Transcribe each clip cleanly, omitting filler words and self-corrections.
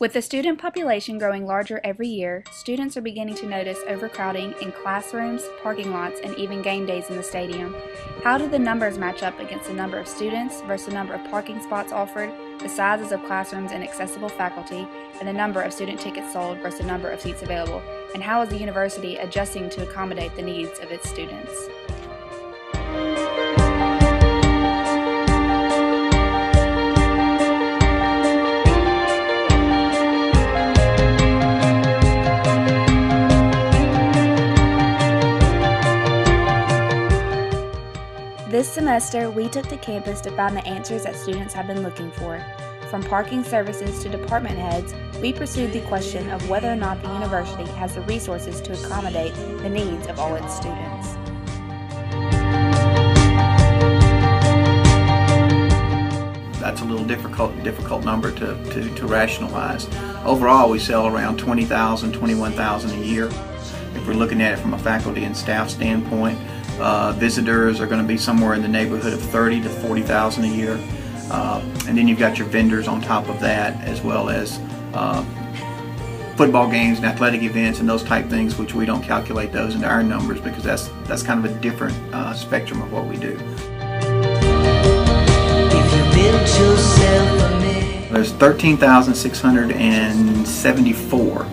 With the student population growing larger every year, students are beginning to notice overcrowding in classrooms, parking lots, and even game days in the stadium. How do the numbers match up against the number of students versus the number of parking spots offered, the sizes of classrooms and accessible faculty, and the number of student tickets sold versus the number of seats available? And how is the university adjusting to accommodate the needs of its students? This semester, we took to campus to find the answers that students have been looking for. From parking services to department heads, we pursued the question of whether or not the university has the resources to accommodate the needs of all its students. That's a little difficult number to rationalize. Overall, we sell around 20,000, 21,000 a year. If we're looking at it from a faculty and staff standpoint, visitors are going to be somewhere in the neighborhood of 30 to 40,000 a year. And then you've got your vendors on top of that, as well as football games and athletic events and those type things, which we don't calculate those into our numbers because that's kind of a different spectrum of what we do. There's 13,674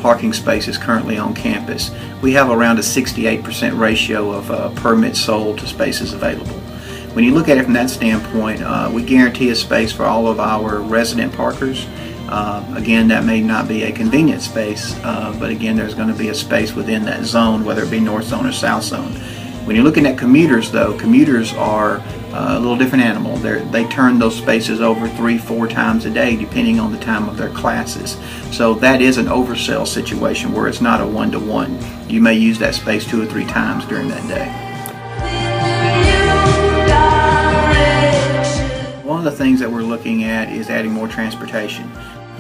parking spaces currently on campus. We have around a 68% ratio of permits sold to spaces available. When you look at it from that standpoint, we guarantee a space for all of our resident parkers. Again, that may not be a convenient space, but again, there's going to be a space within that zone, whether it be north zone or south zone. When you're looking at commuters, though, commuters are a little different animal. They turn those spaces over 3-4 times a day, depending on the time of their classes. So that is an oversell situation where it's not a one-to-one. You may use that space 2 or 3 times during that day. One of the things that we're looking at is adding more transportation.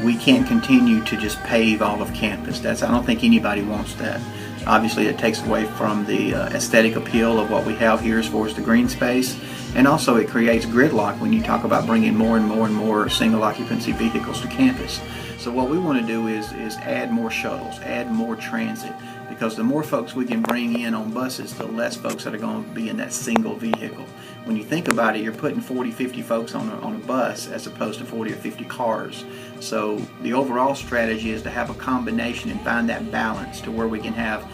We can't continue to just pave all of campus. I don't think anybody wants that. Obviously, it takes away from the aesthetic appeal of what we have here as far as the green space, and also it creates gridlock when you talk about bringing more and more single occupancy vehicles to campus. So what we want to do is add more shuttles, add more transit, because the more folks we can bring in on buses, the less folks that are going to be in that single vehicle. When you think about it, you're putting 40, 50 folks on a bus as opposed to 40 or 50 cars. So the overall strategy is to have a combination and find that balance to where we can have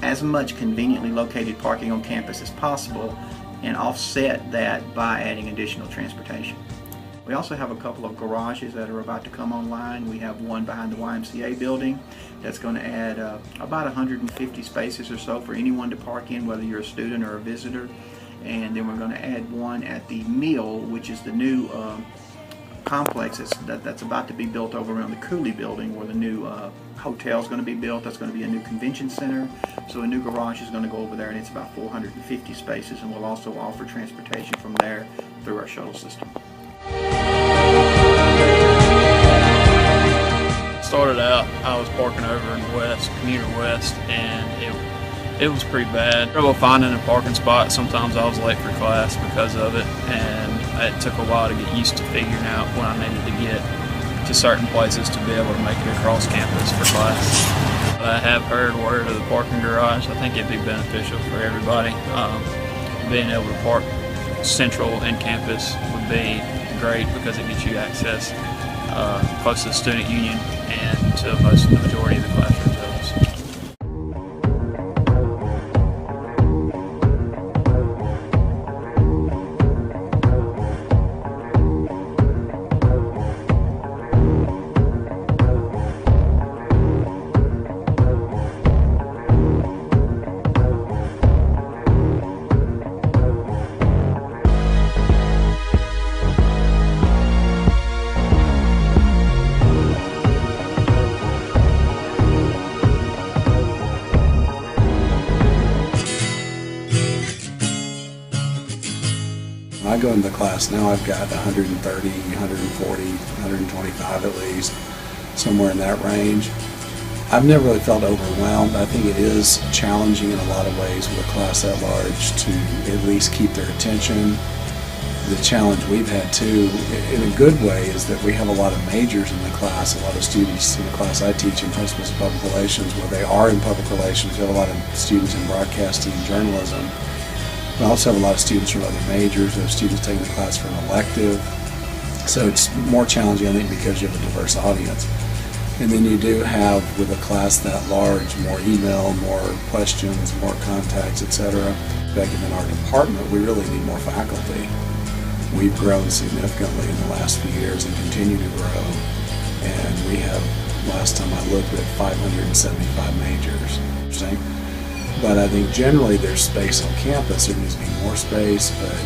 as much conveniently located parking on campus as possible and offset that by adding additional transportation. We also have a couple of garages that are about to come online. We have one behind the YMCA building that's going to add about 150 spaces or so for anyone to park in, whether you're a student or a visitor. And then we're going to add one at the Mill, which is the new complex that's about to be built over around the Cooley building, where the new hotel is going to be built. That's going to be a new convention center. So a new garage is going to go over there, and it's about 450 spaces, and we'll also offer transportation from there through our shuttle system. Started out, I was parking over in West, Commuter West, and it was pretty bad. Trouble finding a parking spot. Sometimes I was late for class because of it, and it took a while to get used to figuring out when I needed to get to certain places to be able to make it across campus for class. I have heard word of the parking garage. I think it'd be beneficial for everybody. Being able to park central in campus would be great because it gets you access close to the student union and to the majority of the classrooms. I go into the class now, I've got 130, 140, 125 at least, somewhere in that range. I've never really felt overwhelmed. I think it is challenging in a lot of ways with a class that large to at least keep their attention The challenge we've had too, in a good way, is that we have a lot of majors in the class, a lot of students in the class I teach in principles of public relations, where they are in public relations. We have a lot of students in broadcasting and journalism. We also have a lot of students from other majors. We have students taking the class for an elective. So it's more challenging, I think, because you have a diverse audience. And then you do have, with a class that large, more email, more questions, more contacts, etc. In our department, we really need more faculty. We've grown significantly in the last few years and continue to grow. And we have, last time I looked, at 575 majors. Interesting. But I think generally there's space on campus. There needs to be more space, but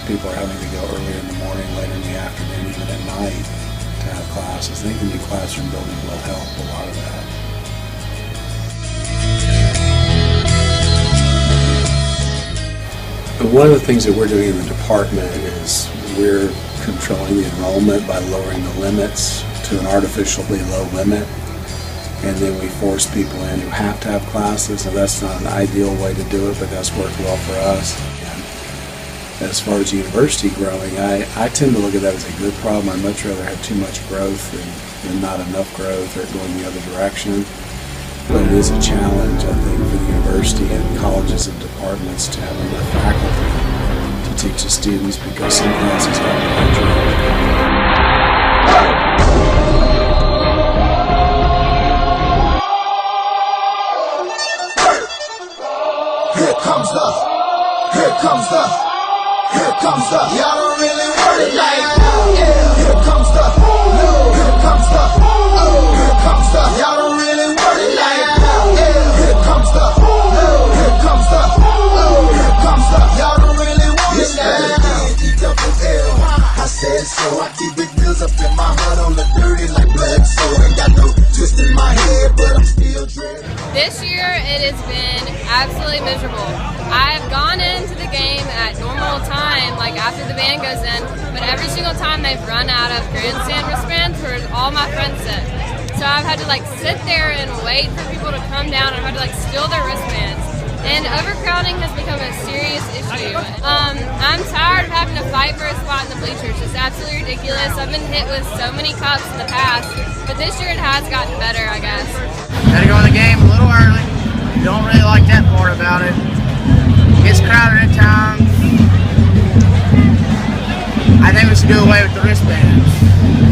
people are having to go earlier in the morning, later in the afternoon, even at night to have classes. I think the new classroom building will help a lot of that. But one of the things that we're doing in the department is we're controlling the enrollment by lowering the limits to an artificially low limit. And then we force people in who have to have classes. Now that's not an ideal way to do it, but that's worked well for us. And as far as university growing, I tend to look at that as a good problem. I'd much rather have too much growth than not enough growth or going the other direction. But it is a challenge, I think, for the university and colleges and departments to have enough faculty to teach the students, because some classes are larger. Here comes the, y'all don't really want it like, yeah. Here comes the, here comes the, here comes the, y'all don't really want it like, yeah. Here comes the, here comes the, here comes the, y'all don't really want it like, E-double-L. I said so, I keep big bills up in my heart on the dirty like blood, so ain't got no twist in my head, but I'm still dreading. This year it has been absolutely miserable. I've gone into the game at normal time, like after the band goes in, but every single time they've run out of grandstand wristbands where all my friends sit. So I've had to like sit there and wait for people to come down, and I've had to like steal their wristbands. And overcrowding has become a serious issue. I'm tired of having to fight for a spot in the bleachers. It's absolutely ridiculous. I've been hit with so many cups in the past, but this year it has gotten better, I guess. Gotta go in the game a little early. Don't really like that part about it. It's crowded at times. I think we should do away with the wristbands.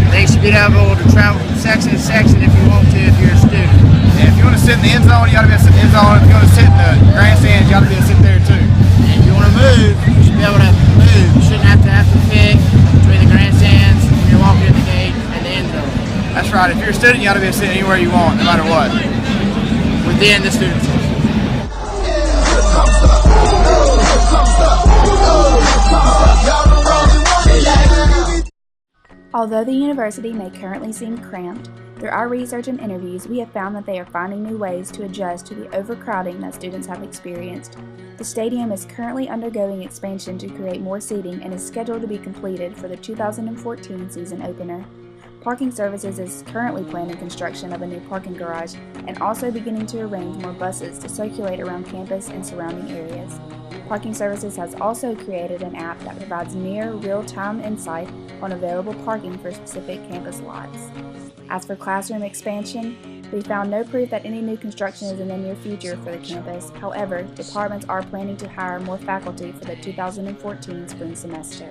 They should be able to travel from section to section if you want to, if you're a student. Yeah, if you want to sit in the end zone, you got to be able to sit in the end zone. If you want to sit in the grandstands, you got to be able to sit there too. And if you want to move, you should be able to move. You shouldn't have to pick between the grandstands when you're walking in the gate and the end zone. That's right. If you're a student, you got to be able to sit anywhere you want, no matter what. Within the student section. Although the university may currently seem cramped, through our research and interviews, we have found that they are finding new ways to adjust to the overcrowding that students have experienced. The stadium is currently undergoing expansion to create more seating and is scheduled to be completed for the 2014 season opener. Parking Services is currently planning construction of a new parking garage and also beginning to arrange more buses to circulate around campus and surrounding areas. Parking Services has also created an app that provides near real-time insight on available parking for specific campus lots. As for classroom expansion, we found no proof that any new construction is in the near future for the campus. However, departments are planning to hire more faculty for the 2014 spring semester.